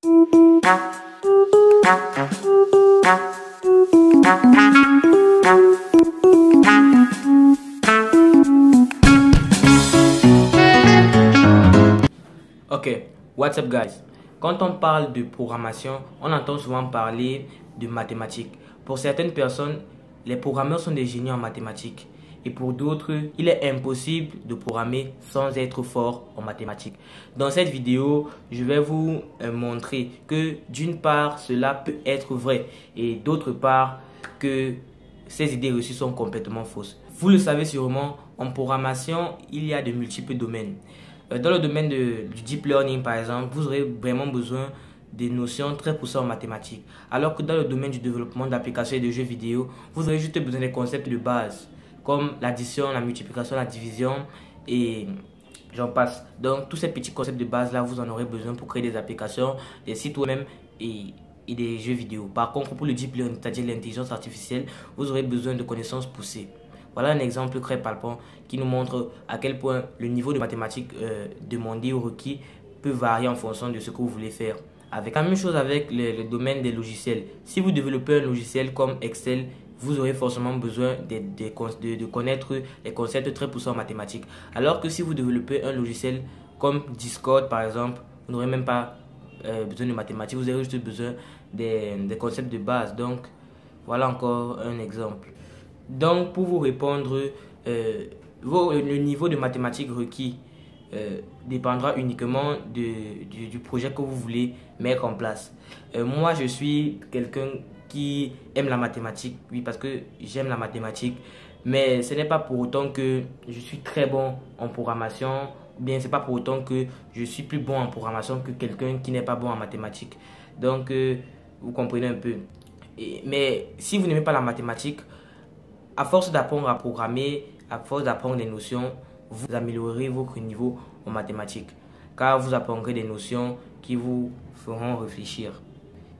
Ok, what's up guys? Quand on parle de programmation, on entend souvent parler de mathématiques. Pour certaines personnes, les programmeurs sont des génies en mathématiques. Et pour d'autres, il est impossible de programmer sans être fort en mathématiques. Dans cette vidéo, je vais vous montrer que d'une part, cela peut être vrai et d'autre part, que ces idées reçues sont complètement fausses. Vous le savez sûrement, en programmation, il y a de multiples domaines. Dans le domaine du deep learning, par exemple, vous aurez vraiment besoin des notions très poussées en mathématiques. Alors que dans le domaine du développement d'applications et de jeux vidéo, vous aurez juste besoin des concepts de base, comme l'addition, la multiplication, la division et j'en passe. Donc, tous ces petits concepts de base là, vous en aurez besoin pour créer des applications, des sites web et des jeux vidéo. Par contre, pour le deep learning, c'est-à-dire l'intelligence artificielle, vous aurez besoin de connaissances poussées. Voilà un exemple très palpable qui nous montre à quel point le niveau de mathématiques demandé ou requis peut varier en fonction de ce que vous voulez faire. Avec la même chose avec le domaine des logiciels. Si vous développez un logiciel comme Excel, vous aurez forcément besoin de connaître les concepts très poussés en mathématiques. Alors que si vous développez un logiciel comme Discord par exemple, vous n'aurez même pas besoin de mathématiques, vous aurez juste besoin des concepts de base. Donc voilà encore un exemple. Donc, pour vous répondre, le niveau de mathématiques requis dépendra uniquement du projet que vous voulez mettre en place. Moi, je suis quelqu'un qui aime la mathématique, oui, parce que j'aime la mathématique, mais ce n'est pas pour autant que je suis très bon en programmation, ou bien c'est pas pour autant que je suis plus bon en programmation que quelqu'un qui n'est pas bon en mathématiques. Donc, vous comprenez un peu. Mais si vous n'aimez pas la mathématique, à force d'apprendre à programmer, à force d'apprendre des notions, vous améliorerez votre niveau en mathématiques. Car vous apprendrez des notions qui vous feront réfléchir.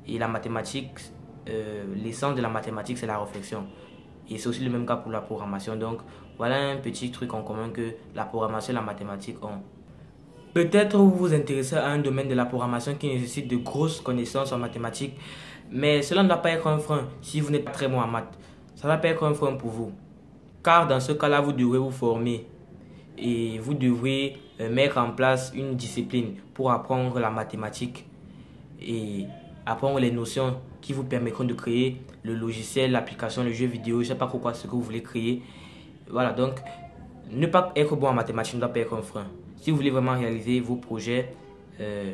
Et la mathématique, l'essence de la mathématique, c'est la réflexion. Et c'est aussi le même cas pour la programmation. Donc, voilà un petit truc en commun que la programmation et la mathématique ont. Peut-être vous vous intéressez à un domaine de la programmation qui nécessite de grosses connaissances en mathématiques. Mais cela ne doit pas être un frein si vous n'êtes pas très bon en maths. Ça va pas être un frein pour vous. Car dans ce cas-là, vous devrez vous former et vous devrez mettre en place une discipline pour apprendre la mathématique et apprendre les notions qui vous permettront de créer le logiciel, l'application, le jeu vidéo, je ne sais pas pourquoi ce que vous voulez créer. Voilà, donc ne pas être bon en mathématiques ne doit pas être un frein. Si vous voulez vraiment réaliser vos projets,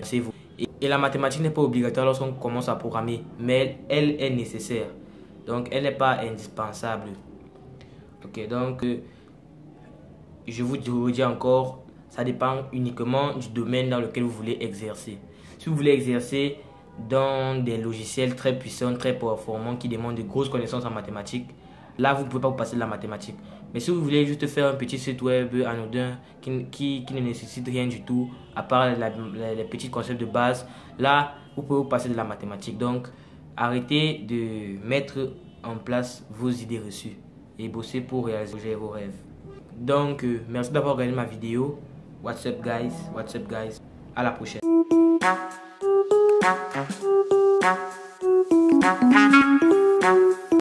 c'est vous. Et la mathématique n'est pas obligatoire lorsqu'on commence à programmer, mais elle est nécessaire. Donc, elle n'est pas indispensable. Ok, donc, je vous dis encore, ça dépend uniquement du domaine dans lequel vous voulez exercer. Si vous voulez exercer dans des logiciels très puissants, très performants, qui demandent de grosses connaissances en mathématiques, là, vous ne pouvez pas vous passer de la mathématique. Mais si vous voulez juste faire un petit site web anodin qui ne nécessite rien du tout, à part les petits concepts de base, là, vous pouvez vous passer de la mathématique. Donc, arrêtez de mettre en place vos idées reçues et bosser pour réaliser vos rêves. Donc, merci d'avoir regardé ma vidéo. What's up guys? What's up guys? À la prochaine.